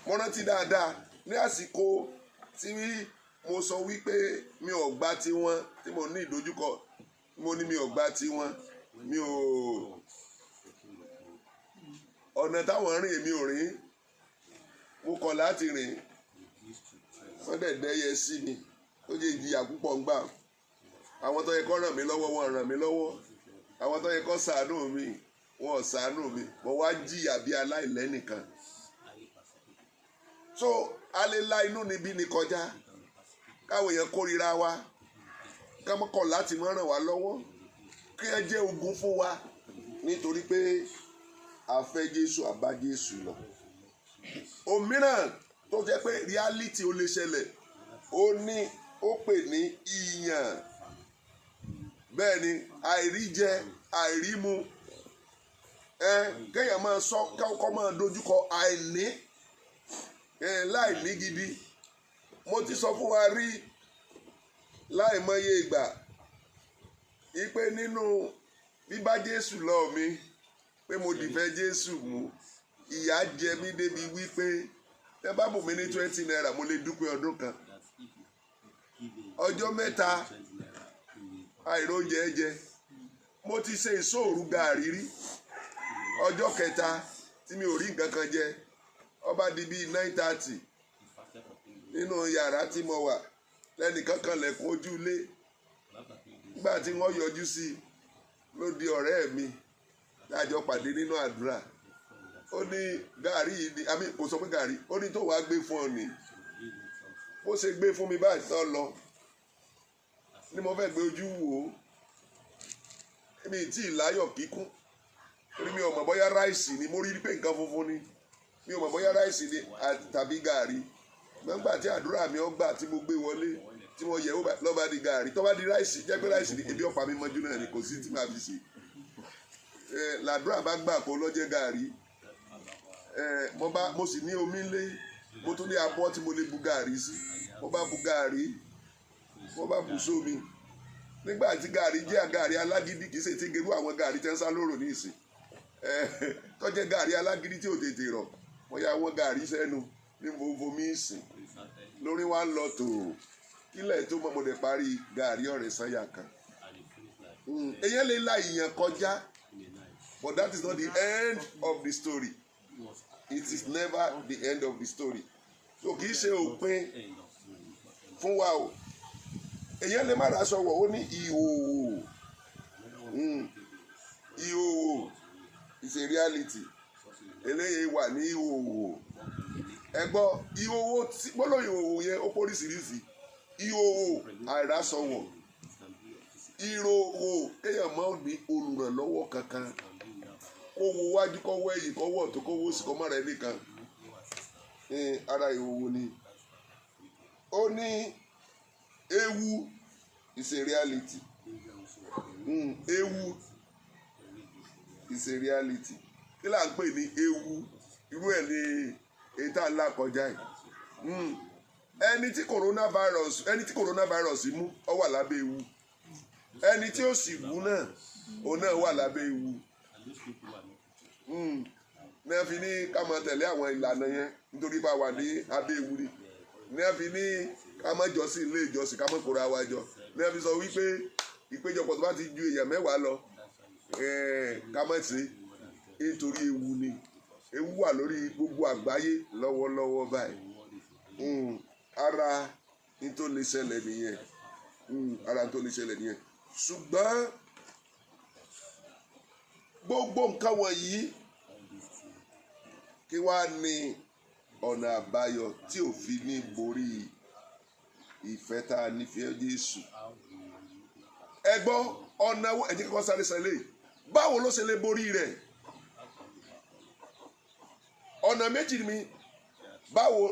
mo rántí dáadáa ní àsìkò tí mo sọ wípé mi ò gbà tiwọn tí mo ní ìdojúkọ mo ní mi ò gbà tiwọn mi ò ọ̀nà táwọn rìn èmi ò rìn mo kọ̀ láti rìn wọ́n dẹ̀ dẹ́yẹ sí mi ó jẹ́ ìjìyà púpọ̀ ń gbà àwọn tó yẹ kó ràn mí lọ́wọ́ wọn ràn mí lọ́wọ́ àwọn tó yẹ kó ṣàánú mi wọn ò ṣàánú mi mo wá jìyà bí aláìlẹ́nìkan so a lè la inú níbí ni kọjá káwọn èèyàn kórìíra wa ká mọ́ kọ̀ láti mọ́ ràn wá lọ́wọ́ kí ẹ jẹ́ ogun fún wa nítorí pé a fẹ́ Jésù àbá Jésù lọ òmíràn tó jẹ́ pé reality ó lè ṣẹlẹ̀ ó ní ó pè ní ìyàn bẹ́ẹ̀ ni àìríjẹ àìrímu kéèyàn máa sọ kọ́ máa dojúkọ àìní láìní gidi mo ti sọ fún wa rí láìmọye ìgbà ipe nínú bíbá Jésù lọ mi pé mo dìfẹ́ Jésù mú ìyà jẹ mí débi wípé tẹ́ bá bù mí ní 20 naira mo lè dúpẹ́ ọdún kan ọjọ́ mẹ́ta àìróúnjẹ jẹ mo ti ṣe ìṣòru gààrí rí ọjọ́ kẹta tí mi ò rí nǹkan kan jẹ ó bá di bíi 9:30 nínú yàrá tí mo wà lẹ́nìkan kan lẹ̀kùn ojú ilé nígbà tí wọ́n yọjú sí i ló di ọ̀rẹ́ mi láàjọ pàdé nínú àdúrà ó ní gààrí yìí ni àmì kò sọ pé gààrí ó ní tó wàá gbé fún ọ ni bó ṣe gbé fún mi báyìí tán lọ ni mo fẹ́ gbé ojú wò ó mi tí ì láyọ̀ kíkún torí mi ò mọ̀ bóyá ráìsì ni mo rí pé nǹkan funfun ni mi ò mọ̀ bóyá ráìsì ni tàbí gààrí nígbà tí àdúrà mi ó gbà tí mo gbé wọlé tí mo yẹ̀ lọ́ba di gààrí tó bá di ráìsì jẹ́ pé ráìsì ni ebi ọ̀pá mi mọ́jú náà ni kò sí tí màá fi ṣe làdúrà bá gbà kó lọ́jẹ́ gààrí mo sì ní omi lé mo tún ní abọ́ tí mo lè bu gààrí sí mo bá bu gààrí mo bá bu sómi nígbà tí gààrí jẹ́ gààrí alágídí kì í ṣe tí gerú àwọn gààrí tẹ́ ń sá lóró ní ìsìn tó jẹ́ gààrí alágídí tí ò tètè rọ̀ mo ya wọ́n gààrí sẹ́nu ní mo fomi ìsìn lórí wa ń lọ tòrò kílẹ̀ tó mọ̀ mo lè parí gààrí ọ̀rẹ́ sanya kan èyàn lè la ìyàn kọjá but that is not the end of the story it is never the end of the story so kì í ṣe òpin fún wa o èyàn lè má raṣọ wọ̀ ó ní ìhòòhò ìhòòhò is a reality eléyìí wà ní ìhòòhò ẹ gbọ́ ìhòòhò tí gbọ́dọ̀ ìhòòhò yẹn ó póríṣiríṣi ìhòòhò àìráṣọwọ̀ ìhòòhò kéèyàn máa ní olùrànlọ́wọ́ kankan kó wo wájú kó wọ ẹ̀yìn kó wọ̀ tó kó wọ́ sí kó má rẹ̀ nìkan ara ìhòòhò ni ó ní ewu is a reality ewu is a reality kí là ń pè ní ewu irú ẹ̀ ní èyí tá a là kọjá yìí ẹni tí coronavirus mú ọ wà lábẹ́ ewu ẹni tí ó sì mú náà òun náà wà lábẹ́ ewu ní a fi ní ká máa tẹ̀lé àwọn ìlànà yẹn nítorí bá wà ní abẹ́ ewu ni ní a fi ní ká má jọ́sìn ilé ìjọsìn ká má kóra wa jọ ní a fi sọ wípé ìpéjọpọ̀ tó bá ti ju èèyàn 10 lọ ká má ṣe nítorí ewu ni ewu wà lórí gbogbo àgbáyé lọ́wọ́lọ́wọ́ báyìí ara ní tó lè ṣẹlẹ̀ nìyẹn ara tó lè ṣẹlẹ̀ nìyẹn ṣùgbọ́n gbogbo nǹkan wọ̀nyí kí wá ní ọ̀nà àbáyọ tí ò fi ní borí ìfẹ́ tá a nífẹ̀ẹ́ Jésù ẹ gbọ́ ọ̀nà ẹ̀jẹ̀ kọ́kọ́ sáré sẹ́lẹ̀ báwo ló ṣe lè borí rẹ̀ ọ̀nà méjì ni báwo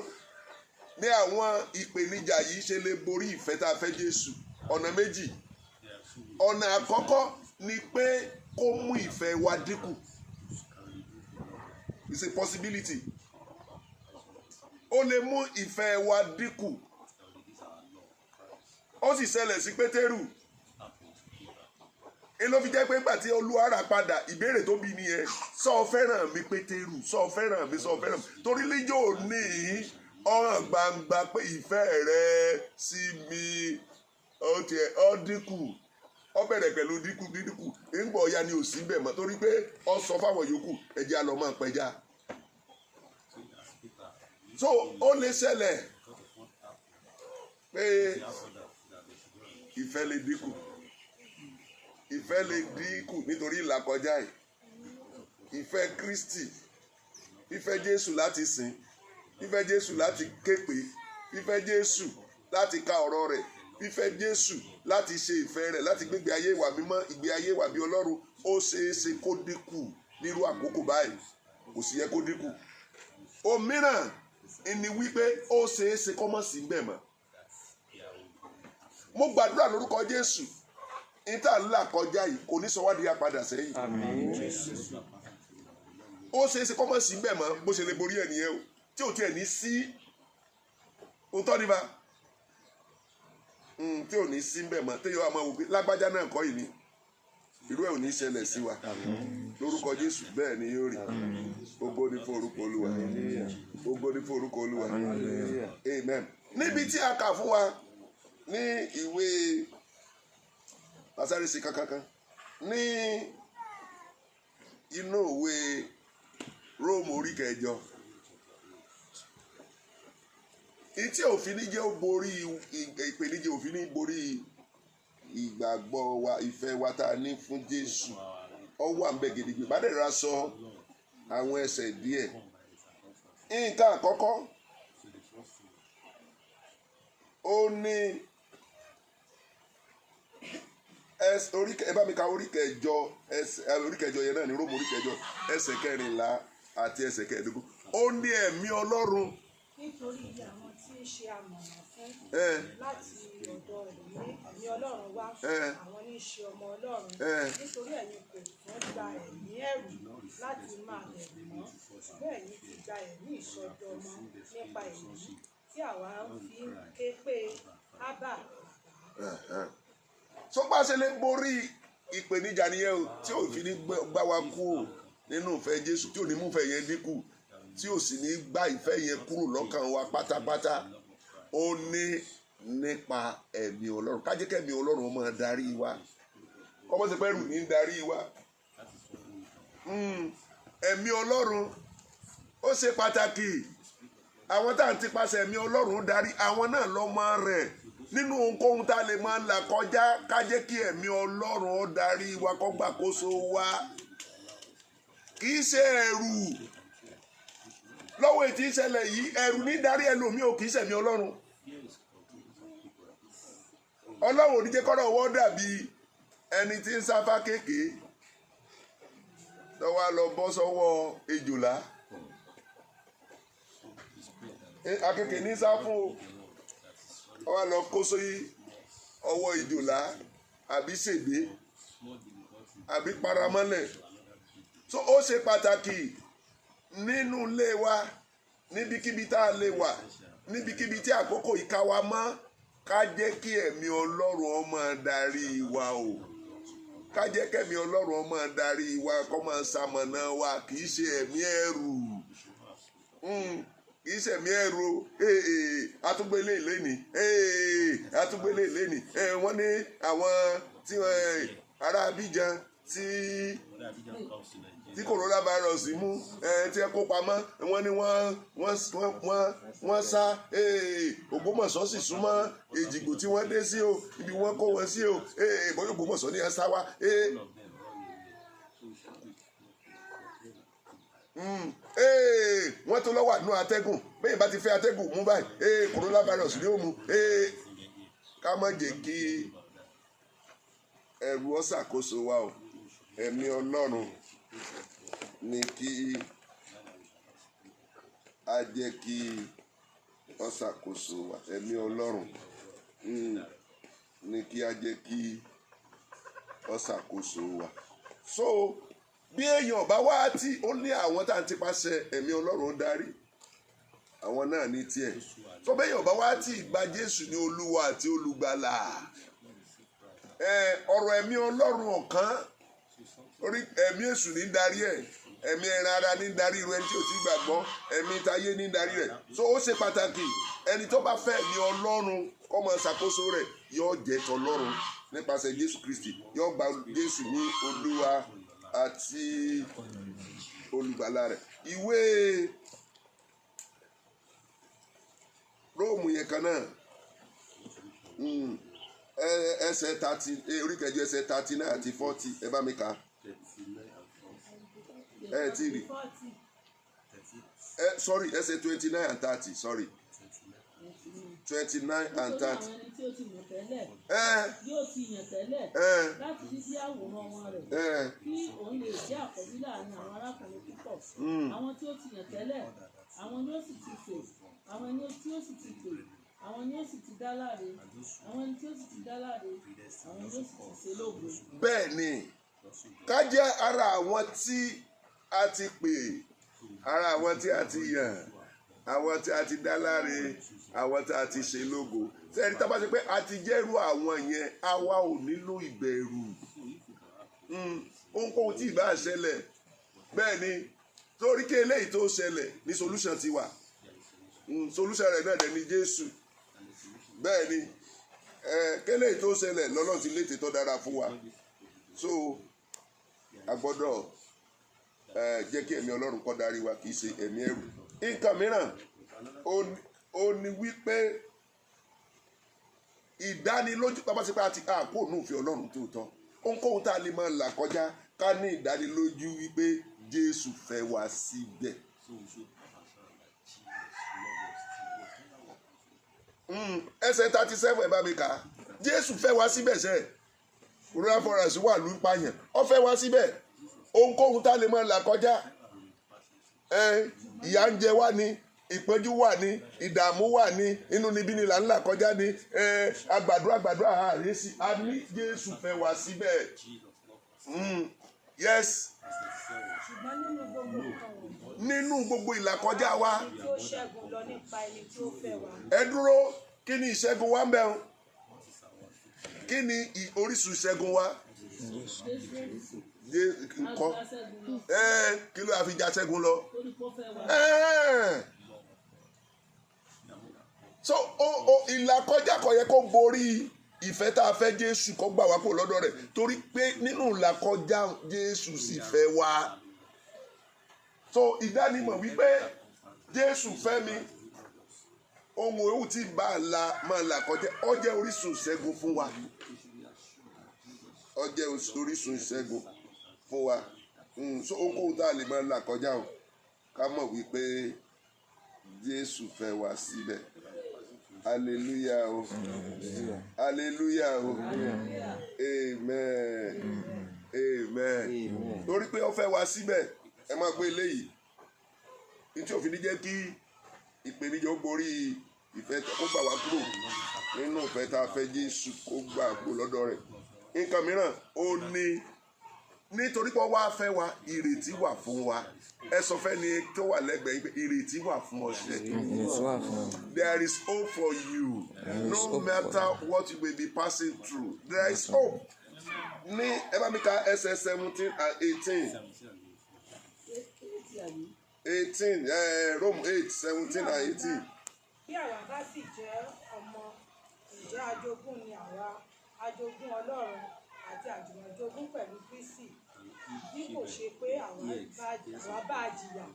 ní àwọn ìpèníjà yìí ṣe lè borí ìfẹ́ tá a fẹ́ Jésù ọ̀nà méjì ọ̀nà àkọ́kọ́ ni pé kó mú ìfẹ́ wa dínkù it's a possibility ó lè mú ìfẹ́ wa dínkù ó sì ṣẹlẹ̀ sí Pétérù ló fi jẹ́ pé nígbà tí Olúwa rà padà ìbéèrè tó bí nìyẹn, sọ fẹ́ràn mi Pétérù, sọ fẹ́ràn mi, sọ fẹ́ràn mi, torí lẹ́jọ́ ní ọ̀ràn gbangba pé ìfẹ́ rẹ sí mi ó dínkù, ó bẹ̀rẹ̀ pẹ̀lú dínkù ńgbà ọ̀ya ni ò sí bẹ̀ mọ́, torí pé ó sọ fáwọn yòókù ẹ̀jẹ̀ á lọ máa pẹja. So ó lè ṣẹlẹ̀ pé ìfẹ́ lè dínkù, ìfẹ́ lè dínkù nítorí ìlàkọjá yìí. Ìfẹ́ Kristi, ìfẹ́ Jésù láti sìn, ìfẹ́ Jésù láti képe, ìfẹ́ Jésù láti ka ọ̀rọ̀ rẹ̀, ìfẹ́ Jésù láti ṣe ìfẹ́ rẹ̀, láti gbégbé ayé ìwà mímọ́, ìgbé ayé ìwà bí Ọlọ́run, ó ṣeéṣe kó dínkù nírú àkókò báyìí, kò sì yẹ kó dínkù. Òmíràn ni wípé ó ṣeéṣe kó má sí bẹ́ẹ̀ mọ́. Mo gbàdúrà lórúkọ Jésù, níta ńlá kọjá yìí kò ní sọ wá di apàdà sẹ́yìn. Ó ṣeéṣe kó má sí bẹ́ẹ̀ mọ́, bó ṣe lè borí ẹ̀ nìyẹn o, tí ò tiẹ̀ ní sí òótọ́ nípa tí ò ní sí bẹ́ẹ̀ mọ́, téyọ̀ àmọ́ wò pé lágbájá náà kọ́ yìí ni, irú ẹ̀ ò ní ṣẹlẹ̀ sí wa lórúkọ Jésù, bẹ́ẹ̀ ni yóò rí. Ògo ni fún orúkọ Olúwa, ògo ni fún orúkọ Olúwa, amen. Níbi tí a kà fún wa ní ìwé Pásárìsì kankan ní inú ìwé Róòmù orí 8, ìtí òfin ní jẹ́ ó borí ìpèníjà, òfin ní borí ìgbàgbọ́ wa, ìfẹ́ wa tá a ní fún Jésù, ó wà ń bẹ gidigidi. Bá dẹ̀ ra sọ àwọn ẹsẹ̀ díẹ̀. Nǹkan àkọ́kọ́ ó ní ẹ bá mi ka orí 8 yẹn náà ní Róòmù orí 8 ẹsẹ̀ 14 àti ẹsẹ̀ 15. Ó ní ẹ̀mí Ọlọ́run. Nítorí àwọn tí ń ṣe amọ̀nà fún láti ọ̀dọ̀ ẹ̀mí Ọlọ́run wá, àwọn ní í ṣe ọmọ Ọlọ́run. Nítorí ẹ̀yin kò tún gba ẹ̀mí ẹ̀rù láti máa bẹ̀rù mọ́, ṣùgbọ́n ẹ̀yin ti gba ẹ̀mí ìsọdọmọ nípa èyí tí àwa fi ń ké pé Ábà. Sọ́pà ṣe lè borí ìpèníjà nìyẹn o, tí ò fi ní gbá wa kú nínú ìfẹ́ Jésù, tí ò ní mú ìfẹ́ yẹn dínkù, tí ò sì ní gbá ìfẹ́ yẹn kúrò lọ́kàn wa pátápátá. Ó ní nípa ẹ̀mí Ọlọ́run. Ká jẹ́ kí ẹ̀mí Ọlọ́run máa darí wa, kọ́mọ́ sí pẹ́rù ní darí wa. Ẹ̀mí Ọlọ́run ó ṣe pàtàkì. Àwọn tá à ń tipasẹ̀ ẹ̀mí Ọlọ́run darí, àwọn náà lọ́mọ rẹ̀. Nínú ohunkóhun tá a lè máa là kọjá, ká jẹ́ kí ẹ̀mí Ọlọ́run ó darí wa, kó gbàkóso wa. Kì í ṣe ẹ̀rù lọ́wọ́ ètí ìṣẹ̀lẹ̀ yìí, ẹ̀rù ní darí ẹlòmíì ò kì í ṣẹ̀mí Ọlọ́run. Ọlọ́run ò ní jẹ́ kọ́rọ̀ ọwọ́ dàbí ẹni tí ń sáfá kéèké lọ́wọ́ lọ bọ́ sọ́wọ́ ejòlá. Akéèké ní sá fún ọ wá lọ kó sóyí ọwọ́ ejòlá àbí ṣègbé àbí paramọ́lẹ̀. So ó ṣe pàtàkì nínú ilé wa, níbikíbi tá a lè wà, níbikíbi tí àkókò ìka wa mọ́, ká jẹ́ kí ẹ̀mí Ọlọ́run ó máa darí wa o. Ká jẹ́ kí ẹ̀mí Ọlọ́run ó máa darí wa, kó máa ṣamọ̀nà wa. Kì í ṣe ẹ̀mí ẹ̀rù, kì í ṣe ẹ̀mí ẹ̀rù. Atúgbélé ìléni, atúgbélé ìléni. Wọ́n ní àwọn tí ará Abidjan tí coronavirus mú, tí ẹ kó pamọ́, wọ́n ní wọ́n sá. Ògbómọ̀ṣọ́ sì súnmọ́ Èjìgbò tí wọ́n dé sí o, ibi wọ́n kó wọn sí o. Bóyá Ògbómọ̀ṣọ́ ní ẹ sá wá. Wọ́n tó lọ́wọ́ àdúrà atẹ́gùn, bẹ́ẹ̀ bá ti fẹ́ atẹ́gùn mú báyìí, coronavirus ni ó mú. Ká má jẹ́ kí ẹ̀rù ó ṣàkóso wa o. Ẹ̀mí Ọlọ́run ní kí a jẹ́ kí ó ṣàkóso wa. Ẹ̀mí Ọlọ́run ní kí a jẹ́ kí ó ṣàkóso wa. So bí èèyàn bá wá tí ó ní àwọn tá à ń tipasẹ̀ ẹ̀mí Ọlọ́run darí, àwọn náà ní tiẹ̀. So bí èèyàn bá wá tí gba Jésù ní Olúwa àti Olùgbàlà, ọ̀rọ̀ ẹ̀mí Ọlọ́run ọ̀kan orí ẹ̀mí èṣù ní darí ẹ̀, ẹ̀mí ẹran ara ní darí irú ẹni tí ò ti gbàgbọ́, ẹ̀mí táyé ní darí rẹ̀. So ó ṣe pàtàkì ẹni tó bá fẹ́ ẹ̀mí Ọlọ́run kó máa ṣàkóso rẹ̀ yóò jẹ́ tọlọ́run nípasẹ̀ Jésù Kristi, yóò gba Jésù ní Olúwa àti olùgbàlà rẹ̀. Ìwé Róòmù yẹn kan náà ẹsẹ̀ 30 orí kẹjọ ẹsẹ̀ 39 àti 40 ẹ bá mi kà ẹ ti rí sorry ẹsẹ̀ 29 and 30 sorry 29 and 30. Yóò ti yàn tẹ́lẹ̀ láti ṣíṣí àwòrán wọn rẹ̀ kí òun lè jẹ́ àkọ́bí láàrin àwọn arákùnrin púpọ̀. Àwọn tí ó ti yàn tẹ́lẹ̀, àwọn ni ó sì ti pè, àwọn ni tí ó sì ti pè, àwọn ni ó sì ti dá láre, àwọn ni tí ó sì ti dá láre, àwọn ni ó sì ti ṣe lógo. Bẹ́ẹ̀ ni ká jẹ́ ara àwọn tí a ti pè, ara àwọn tí a ti yàn, àwọn tí a ti dá láre, àwọn tí a ti ṣe lógo. Sẹ́ni tá a bá ṣe pé a ti jẹ́rú àwọn yẹn, àwa ò nílò ìbẹ̀rù ohunkóhun tí ìbá ṣẹlẹ̀. Bẹ́ẹ̀ ni torí kí eléyìí tó ṣẹlẹ̀ ní solution ti wà, solution rẹ̀ náà dẹ̀ ni Jésù. Bẹ́ẹ̀ ni kí eléyìí tó ṣẹlẹ̀ lọ́lọ́run ti létè tó dára fún wa. So a gbọ́dọ̀ jẹ́ kí ẹ̀mí Ọlọ́run kó darí wa, kì í ṣe ẹ̀mí ẹ̀rù. Nǹkan mìíràn ó ní wípé ìdánilójú tó bá ṣe pé àti àpò òun òfin Ọlọ́run tó tọ́, ohunkóhun tá a lè máa là kọjá ká ní ìdánilójú wípé Jésù fẹ́ wá síbẹ̀. Ẹsẹ̀ 37 ẹ bá mi kà á. Jésù fẹ́ wá síbẹ̀ sẹ́ rural forest wà ló ń pààyàn, ó fẹ́ wá síbẹ̀. Ohunkóhun tá a lè máa là kọjá, ìyà ń jẹ wá ní, ìpọ́njú wà ní, ìdààmú wà ní, inú níbí ni là ń là kọjá ní, àgbàdúrà àárẹ̀ sí, a ní Jésù fẹ́ wá síbẹ̀. Yes. ṣùgbọ́n nínú gbogbo nǹkan wọ̀nyí, nínú gbogbo ìlàkọjá wa, tí ó ṣẹ́gun lọ nípa ẹni tí ó fẹ́ wa. ẹ dúró, kí ni ìṣẹ́gun wa ń bẹ̀ ọ́? Kí ni orísun ìṣẹ́gun wa? Nǹkan kí ló àfi já ṣẹ́gun lọ? So ìlàkọjá kò yẹ kó borí ìfẹ́ tá a fẹ́ Jésù kó gbà wá kó lọ́dọ̀ rẹ̀, torí pé nínú ìlàkọjá Jésù sì fẹ́ wá. So ìdánimọ̀ wípé Jésù fẹ́ mi, ohun ewu tí bá máa là kọjá, ó jẹ́ orísun ìṣẹ́gun fún wa, ó jẹ́ orísun ìṣẹ́gun fún wa. So ohunkóhun tá a lè máa là kọjá o, ká mọ̀ wípé Jésù fẹ́ wá síbẹ̀. Hallelujah o, hallelujah o, amen, amen. Torí pé ó fẹ́ wá síbẹ̀, ẹ máa gbé eléyìí ní tí òfin ní jẹ́ kí ìpèníjà ó borí ìfẹ́ kó gbà wá kúrò nínú ìfẹ́ tá a fẹ́ Jésù kó gbà kúrò lọ́dọ̀ rẹ̀. Nǹkan mìíràn ó ní nítorí pé wá fẹ́ wa, ìrètí wà fún wa. Ẹ sọ fẹ́ ni tó wà lẹ́gbẹ̀ẹ́ yín pé ìrètí wà fún ọṣẹ. There is hope for you no matter what you may be passing through. There is hope. Ní ẹ bá mi ka ẹsẹ̀ 17 and 18. 18 Rome 8 17 and 18. Bí àwa bá sì jẹ́ ọmọ, ǹjẹ́ ajogún ni àwa, ajogún Ọlọ́run àti àjùmọ̀jogún pẹ̀lú Kristi, bí kò ṣe pé àwa bá jìyà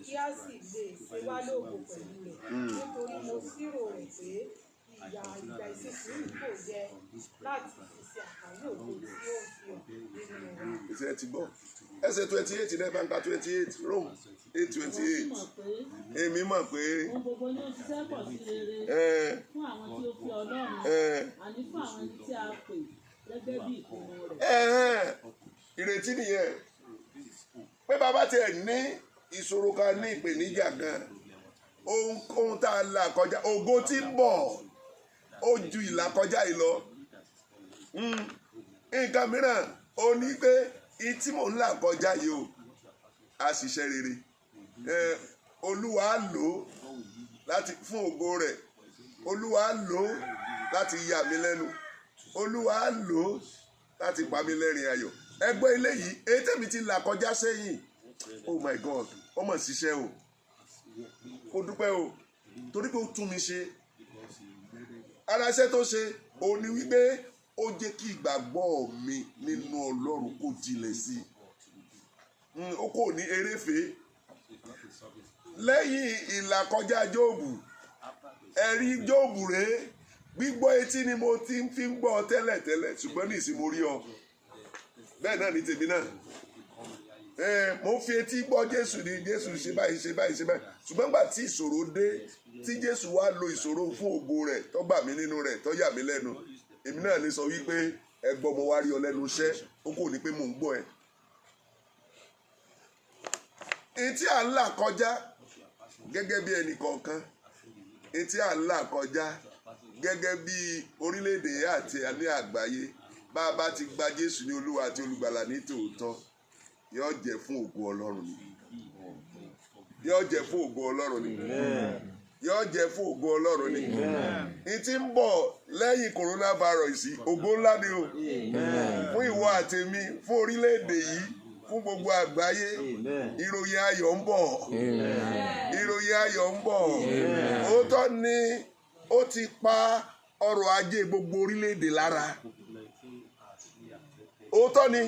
kí a sì lè ṣe wá lógo pẹ̀lú rẹ̀. Nítorí mo ṣírò rẹ̀ pé ìgbà ìsinsìnyí kò yẹ láti fi ṣe àkàwé ògo tí ó fi hàn nínú wa. Ìṣe ti gbọ́. Ẹsẹ̀ 28 ní ẹ̀bánká 28 Rome 8:28. Èmi mọ̀ pé ohun gbogbo ni ó ṣiṣẹ́ pọ̀ sí rere fún àwọn tí ó fi Ọlọ́run, àní fún àwọn tí a pè gẹ́gẹ́ bí ìpinnu rẹ̀. Ìrètí nìyẹn pé bàbá tiẹ̀ ní ìṣòro kan, ní ìpèníjà gan, ohun tá a là kọjá, ògo tí ń bọ̀ ó ju ìlàkọjá yìí lọ. Nǹkan mìíràn ó ní pé tí mò ń là kọjá yìí o, a ṣiṣẹ́ rere, Olúwa lò ó láti fún ògo rẹ̀, Olúwa lò ó láti yà mí lẹ́nu. Olúwa á lò ó láti pa mí lẹ́rìn ayọ̀. Ẹgbẹ́ eléyìí èyí tèmi ti là kọjá sẹ́yìn, oh my God, ó mọ̀ ṣiṣẹ́ o, kó dúpẹ́ o, torí pé ó tún mi ṣe. Ara iṣẹ́ tó ṣe òun ni wípé ó jẹ́ kí ìgbàgbọ́ mi nínú Ọlọ́run kó jinlẹ̀ sí i. Ó kò ní eréfèé. Lẹ́yìn ìlàkọjá Jóòbù, ẹ̀rí Jóòbù rèé, gbígbọ́ etí ni mo ti fi ń gbọ́ tẹ́lẹ̀tẹ́lẹ̀, ṣùgbọ́n ní ìsìn mo rí ọ. Bẹ́ẹ̀ náà ni tèmi náà. Mo fi etí gbọ́ Jésù ni Jésù ṣe báyìí ṣe báyìí ṣe báyìí, ṣùgbọ́n nígbà tí ìṣòro dé, tí Jésù wá lo ìṣòro fún ògo rẹ̀ tó gbà mí nínú rẹ̀ tó yà mí lẹ́nu, èmi náà lè sọ wípé ẹgbọ́n mo wá rí ọ lẹ́nu iṣẹ́, ó kò ní pé mò ń gbọ́ ẹ. Etí à ń là kọjá gẹ́gẹ́ bí ẹnì kọ̀ọ̀kan, etí à ń là kọjá gẹ́gẹ́ bí orílẹ̀-èdè àti ní àgbáyé, bá a bá ti gba Jésù ní Olúwa àti Olùgbàlà ní tòótọ́, yóò jẹ́ fún ògo Ọlọ́run ni. Yóò jẹ́ fún ògo Ọlọ́run ni. Yóò jẹ́ fún ògo Ọlọ́run ni. Ní tí ń bọ̀ lẹ́yìn coronavirus yìí, ògo ńlá ni o. Fún ìwọ àtèmi, fún orílẹ̀-èdè yìí, fún gbogbo àgbáyé, ìròyìn ayọ̀ ń bọ̀. Ìròyìn ayọ̀ ń bọ̀. Òótọ́ ni ó ti pa ọrọ̀ ajé gbogbo orílẹ̀-èdè lára. Òótọ́ ni.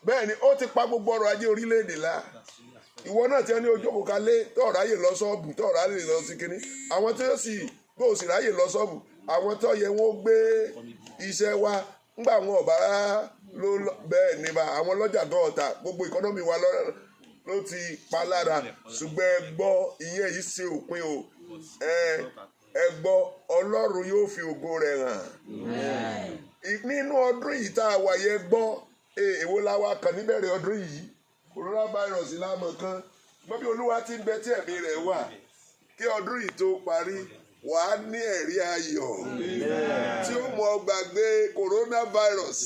Bẹ́ẹ̀ ni ó ti pa gbogbo ọrọ̀ ajé orílẹ̀-èdè lára. Ìwọ náà tí wọ́n ní ojú òkúta lé tó ráyè lọ ṣọ́ọ̀bù tó ráyè lọ sí kínní, àwọn tí ó sì gbọ́ òsì ráyè lọ ṣọ́ọ̀bù, àwọn tó yẹ wọ́n gbé iṣẹ́ wá ńgbà wọn ọ̀bá ló bẹ́ẹ̀ ni bá àwọn lọ́jà gan ọ̀tà gbogbo ìkọ́nọ́mì wa ló ti pa lára, ṣùgbọ́n ẹ gbọ́ ìyẹn yìí ṣe òpin o. Ẹ gbọ́ Ọlọ́run yóò fi ògo rẹ̀ hàn. Nínú ọdún yìí tá a wà yẹ gbọ́ èwo la wá kàn níbẹ̀rẹ̀ ọdún yìí, coronavirus lámọ̀ kan, gbọ́ bí Olúwa ti ń bẹ tí ẹ̀mí rẹ̀ wà, kí ọdún yìí tó parí wà á ní ẹ̀rí ayọ̀ tí ó mú ọ gbàgbé coronavirus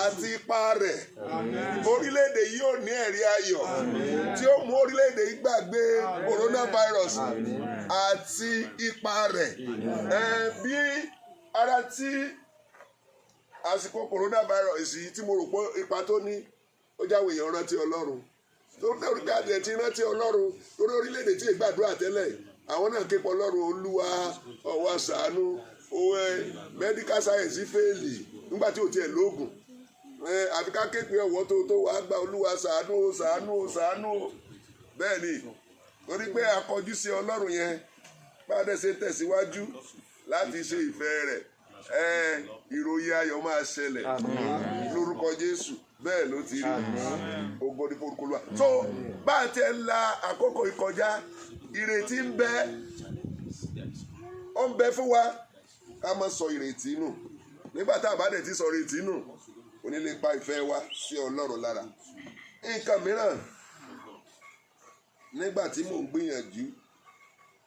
àti ipa rẹ̀. Orílẹ̀-èdè yìí ò ní ẹ̀rí ayọ̀ tí ó mú orílẹ̀-èdè yìí gbàgbé coronavirus àti ipa rẹ̀. Bí ara tí àsìkò coronavirus yìí tí mo rò pé ipa tó ní, ó jáwé èèyàn rántí Ọlọ́run. Tó ń tẹ̀wé jáde ti rántí Ọlọ́run lórí orílẹ̀-èdè tí ìgbàdúrà tẹ́lẹ̀. Àwọn náà ké pe Ọlọ́run, Olúwa ọwọ́ ṣàánú, òwe medical science fẹ́ẹ̀lì nígbà tí ò tiẹ̀ lóògùn. Àfi ká ké pe ọwọ́ tó wàá gba Olúwa ṣàánú ṣàánú ṣàánú. Bẹ́ẹ̀ ni, torí pé akọjú sí Ọlọ́run yẹn, bá a dẹ̀ ṣe tẹ̀síwájú láti ṣe ìfẹ́ rẹ̀, ìròyìn ayọ̀ máa ṣẹlẹ̀ lórúkọ Jésù. Bẹ́ẹ̀ ló ti rí. Ògo ni forúkọ Olúwa. So bá a ti ń la àkókò ìkọjá, ìrètí ń bẹ, ó ń bẹ fún wa, ká má sọ ìrètí nù. Nígbà tá a bá dẹ̀ ti sọ ìrètí nù, kò ní lè pa ìfẹ́ wa sí Ọlọ́run lára. Nǹkan mìíràn, nígbà tí mò ń gbìyànjú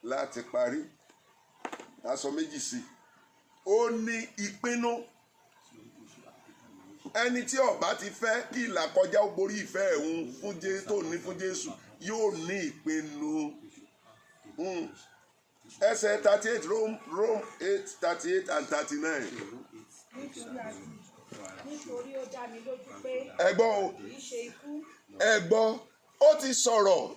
láti parí, a sọ méjì sí i. Ó ní ìpinnu. Ẹni tí ó bá ti fẹ́ kí ìlàkọjá ó borí ìfẹ́ òun fún Jésù tó ní fún Jésù yóò ní ìpinnu. Ẹsẹ̀ 38 Rome 8:38 and 39. Nítorí ó dá mi lójú pé ẹ gbọ́ o, kì í ṣe ikú. ẹ gbọ́, ó ti sọ̀rọ̀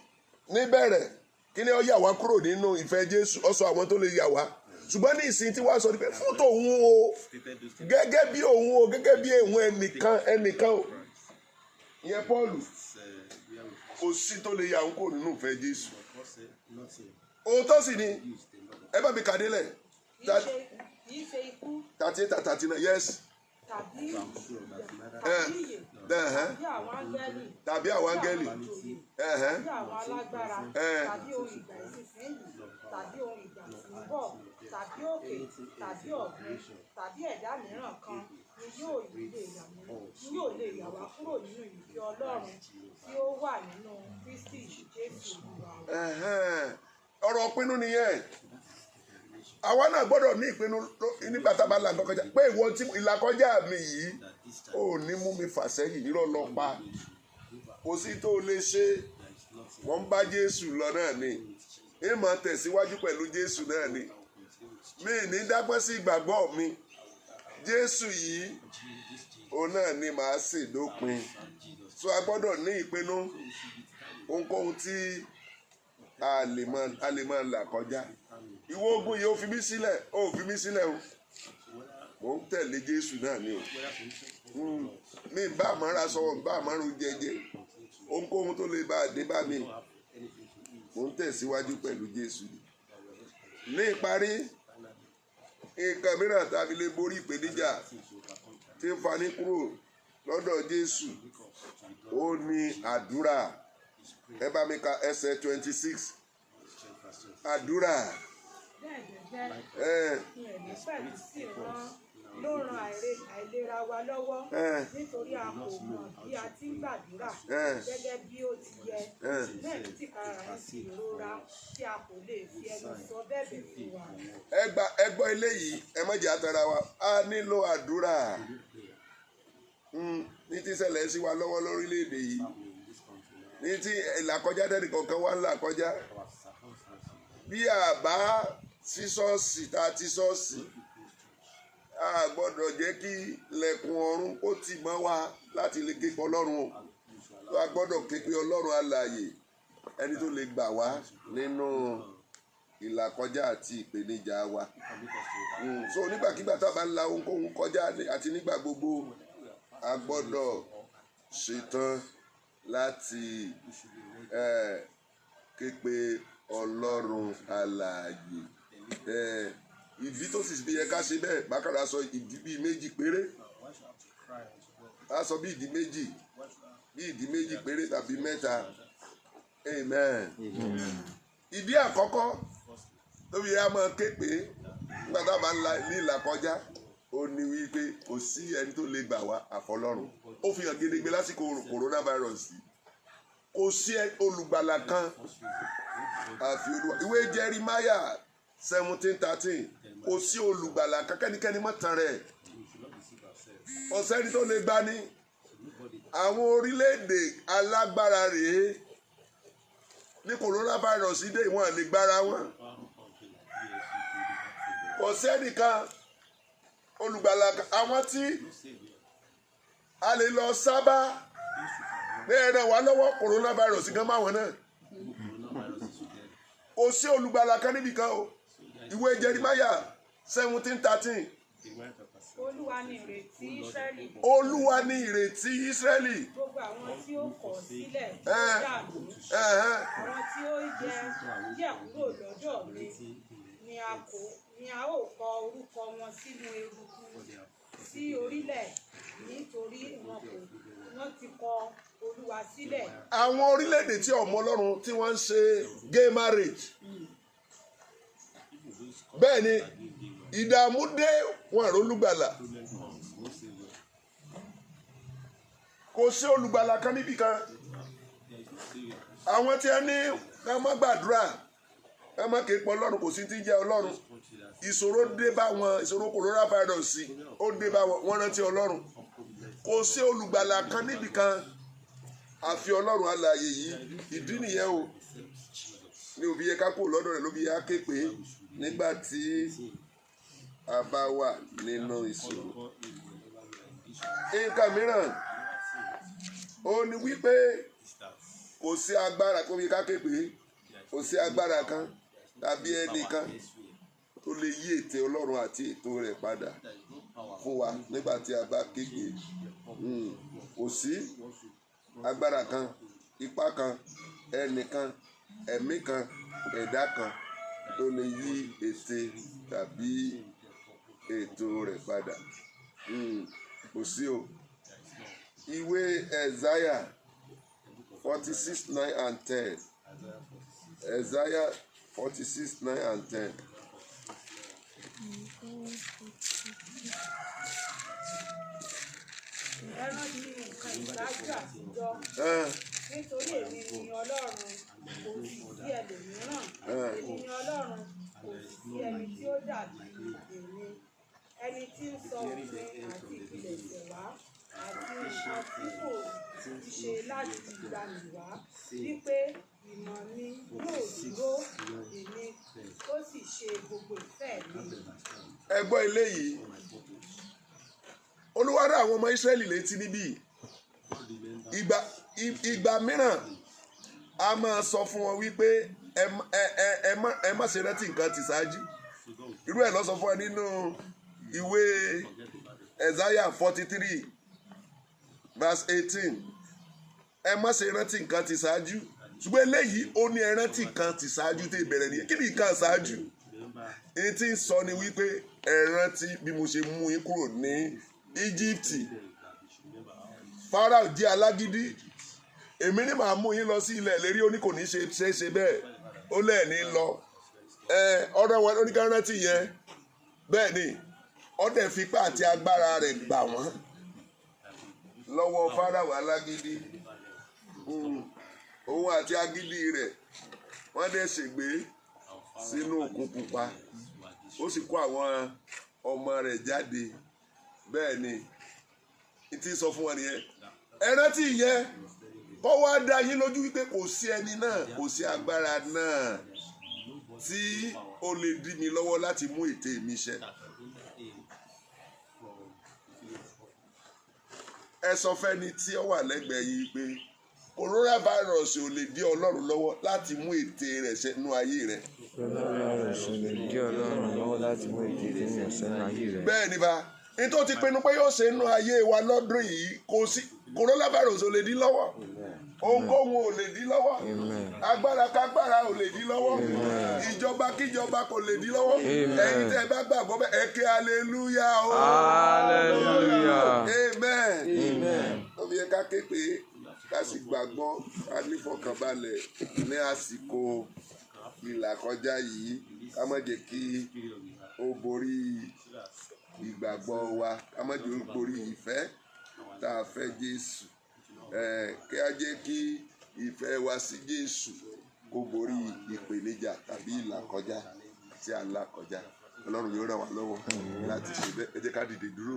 níbẹ̀rẹ̀ kí ni ó yà wá kúrò nínú ìfẹ́ Jésù, ó sọ àwọn tó lè yà wá. Ṣùgbọ́n ní ìsìn tí wàá sọ pé fún tòun o, gẹ́gẹ́ bí òun o, gẹ́gẹ́ bí òun ẹnìkan o. Ìyẹn Pọ́ọ̀lù, kò sí tó lè yà òun kúrò nínú ìfẹ́ Jésù. Òótọ́ sì ni, ẹ bá mi kàdé lẹ̀. Kì í ṣe ikú. 38 and 39, yes. Tàbí ìyè. Tàbí àwọn áńgẹ́lì. Tàbí àwọn alágbára. Tàbí ohun ìgbà ìsinsìnyí. Tàbí ohun ìgbà tí ń bọ̀. Tàbí òkè. Tàbí ọ̀gbun. Tàbí ẹ̀dá mìíràn kan ni yóò lè yà wá kúrò nínú ìfẹ́ Ọlọ́run tí ó wà nínú Kristi Jésù Olúwa. Ọ̀rọ̀ ìpinnu nìyẹn. Àwa náà gbọ́dọ̀ ní ìpinnu nígbà tá a bá là nǹkan kọjá pé ìwọ tí ìlàkọjá mi yìí ò ní mú mi fà sẹ́yìn, irọ́ lọ pa. Kò sí tó lè ṣe, wọ́n ń bá Jésù lọ náà ni. Èèmọ̀ tẹ̀síwájú pẹ̀lú Jésù náà ni. mi ní dágbọ́n sí ìgbàgbọ́ mi Jésù yìí òun náà ni màá ṣèdópin so a gbọ́dọ̀ ní ìpinnu ohunkóhun tí a lè máa là kọjá ìwọ ogun yìí ó fi mí sílẹ̀ ó fi mí sílẹ̀ o mò ń tẹ̀lé Jésù náà ni o mi bá àmọ́ra sọ̀rọ̀ bá àmọ́rún jẹjẹ ohunkóhun tó lè bá a dé bá mi mò ń tẹ̀síwájú pẹ̀lú Jésù ní ìparí nǹkan mìíràn tàbí lè borí ìpèníjà tí ń fani kúrò lọ́dọ̀ Jésù ó ní àdúrà ẹ bá mi ka ẹsẹ̀ 26 àdúrà. Ló ran àìlera wa lọ́wọ́ nítorí a kò mọ̀ bí a ti ń gbàdúrà gẹ́gẹ́ bí ó ti yẹ bẹ́ẹ̀ tí kára rẹ̀ sì rora tí a kò lè fi ẹnu sọ bẹ́ẹ̀ fún wa. ẹ gbọ́ eléyìí ẹ má jẹ́ àtàrà wa a nílò àdúrà ní tí ṣẹlẹ̀ sí wa lọ́wọ́ lórílẹ̀‐èdè yìí ní tí ìlàkọjá tẹ́lẹ̀ kọ̀ọ̀kan wá ń là kọjá bí àbá sí ṣọ́ọ̀ṣì tá a ti ṣọ́ọ̀ṣì a gbọ́dọ̀ jẹ́ kí lẹ̀kùn ọ̀run kó tì mọ́ wa láti lè ké pe Ọlọ́run o tó a gbọ́dọ̀ ké pe Ọlọ́run alààyè ẹni tó lè gbà wá nínú ìlàkọjá àti ìpèníjà wa so nígbàkigbà tá a bá ń la ohunkóhun kọjá àti nígbà gbogbo a gbọ́dọ̀ ṣetán láti ké pe Ọlọ́run alààyè ìdí tó sì fi yẹ ká ṣe bẹ́ẹ̀ bákàrà sọ ìdí bíi méjì péré a sọ bí ìdí méjì péré tàbí mẹ́ta amen. ìdí àkọ́kọ́ tó fi yẹ máa ké pé nígbà tá a bá ń la ní ìlà kọjá ó ní wípé kò sí ẹni tó lè gbà wá àfọlọ́run ó fi hàn gedegbe lásìkò coronavirus kò sí olùgbàlà kan àfi Olúwa ìwé Jeremiah 17:13 kò sí olùgbàlà kẹ́nikẹ́ni mọ́ tàn rẹ̀ ọ̀sẹ́ni tó lè gbani àwọn orílẹ̀-èdè alágbára rèé ní coronavirus dé ìwọ̀n lè gbára wọn kò sẹ́nìkan olùgbàlà àwọn tí a lè lọ sábà bẹ́ẹ̀ náà wà lọ́wọ́ coronavirus gan máwọn náà kò sí olùgbàlà kan níbìkan o ìwé Jeremiah 17:13 Olúwa ni ìrètí Ísírẹ́lì. Olúwa ni ìrètí Ísírẹ́lì. Gbogbo àwọn tí ó kọ̀ sílẹ̀ dànù. Àwọn tí ó yẹ kúrò lọ́dọ̀ mi ni a ó kọ orúkọ wọn sínú eruku sí orílẹ̀ nítorí wọ́n ti kọ Olúwa sílẹ̀. Àwọn orílẹ̀-èdè tí ọmọ Ọlọ́run tí wọ́n ń ṣe gay marriage. Bẹ́ẹ̀ ni ìdààmú dé wọn àrò olùgbàlà kò sí olùgbàlà kan níbì kan àwọn tí a ní ká má gbàdúrà ká má ké pe Ọlọ́run kò sí tí ń jẹ́ Ọlọ́run ìṣòro dé bá wọn ìṣòro coronavirus ó dé bá wọn rántí Ọlọ́run kò sí olùgbàlà kan níbì kan àfi Ọlọ́run alààyè yìí ìdí nìyẹn o ní òbí yẹ ká kó lọ́dọ̀ rẹ̀ ló bí yẹ ká ké pé nígbà tí a bá wà nínú ìṣòro. Nǹkan mìíràn ó ní wípé kò sí agbára kó bí ká ké pé kò sí agbára kan tàbí ẹnìkan tó lè yí ète Ọlọ́run àti ètò rẹ̀ padà fún wa nígbà tí a bá ké pé kò sí agbára kan ipá kan ẹnìkan ẹ̀mí kan ẹ̀dá kan tó lè yí ète tàbí ètò rẹ̀ padà kò sí o. Ìwé Ẹ̀sáyà 46:9-10 Ẹ̀sáyà 46:9-10. Ẹ rántí nǹkan ìdájọ́ àtijọ́ nítorí èmi ni Ọlọ́run kò sì sí ẹlòmíràn èmi ni Ọlọ́run kò sì sí ẹni tí ó dàbí èmi ẹni tí ń sọ òfin àti ìpilẹ̀ṣẹ̀ wá àti nǹkan tí kò ti ṣe láti ìgbàanì wá wípé ìmọ̀ mi yóò dúró èmi ó sì ṣe gbogbo ìfẹ́ mi. gbọ́ eléyìí Olúwa rán àwọn ọmọ Ísírẹ́lì létí níbí ìgbà mìíràn a máa sọ fún wọn wípé ẹ má ṣe rántí nǹkan tí ṣáájú irú ẹ̀ ló sọ fún ẹ nínú ìwé Isaiah 43 verse 18 ẹ má ṣe rántí nǹkan tí ṣáájú ṣùgbọ́n eléyìí ó ní ẹ rántí nǹkan tí ṣáájú tẹ́ ìbẹ̀rẹ̀ nìyẹn kí ni nǹkan ṣáájú èyí tí ń sọ ni wípé ẹ rántí bí mo ṣe mú yín kúrò ní Íjíbítì Fáráò jẹ́ alágídí èmi ni màá mú yín lọ sí ilẹ̀ ìlérí ó ní kò ní ṣe bẹ́ẹ̀ ó lẹ́ẹ̀ni lọ ọ̀rọ̀ wọn oníkan rántí yẹn bẹ́ẹ̀ ni ọ̀dẹ̀ fipá àti agbára rẹ̀ gbà wọ́n lọ́wọ́ Fáráò alágídí òun àti agídí rẹ̀ wọ́n dẹ̀ ṣègbé sínú òkun pupa ó sì kó àwọn ọmọ rẹ̀ jáde bẹ́ẹ̀ ni ìtì sọ fún wọn nìyẹn ẹ rántí yẹn kó wá dá yín lójú wípé kò sí ẹni náà kò sí agbára náà tí ó lè dí mi lọ́wọ́ láti mú ète mi ṣẹ. ẹ sọ fẹ́ni tí ó wà lẹ́gbẹ̀ẹ́ yìí pé coronavirus ò lè dí Ọlọ́run lọ́wọ́ láti mú ète rẹ̀ ṣẹ nínú ayé rẹ̀. coronavirus ò lè dí Ọlọ́run lọ́wọ́ láti mú ète rẹ̀ ṣẹ nínú ayé rẹ̀. bẹ́ẹ̀ ni bá ní tó ti pinnu pé yóò ṣe nínú ayé wa lọ́dún yìí kò sí coronavirus ò lè dí lọ́wọ́ ohunkóhun ò lè dí lọ́wọ́ agbára kágbára ò lè dí lọ́wọ́ ìjọba kíjọba kò lè dí lọ́wọ́ ẹ̀yin tẹ́ ẹ bá gbàgbọ́ bẹ́ẹ̀ ẹ ké hallelujah o hallelujah amen ó fi yẹ ká ké pé ká sì gbàgbọ́ ká nífọ̀kànbalẹ̀ ní àsìkò ìlàkọjá yìí ká má jẹ́ kí ó borí ìgbàgbọ́ wa ká má jẹ́ ó borí ìfẹ́ tá a fẹ́ Jésù kí a jẹ́ kí ìfẹ́ wa sí Jésù kó borí ìpèníjà tàbí ìlàkọjá tí a ń là kọjá Ọlọ́run yóò ràn wá lọ́wọ́ láti ṣe bẹ́ẹ̀ ẹ jẹ́ ká dìde dúró.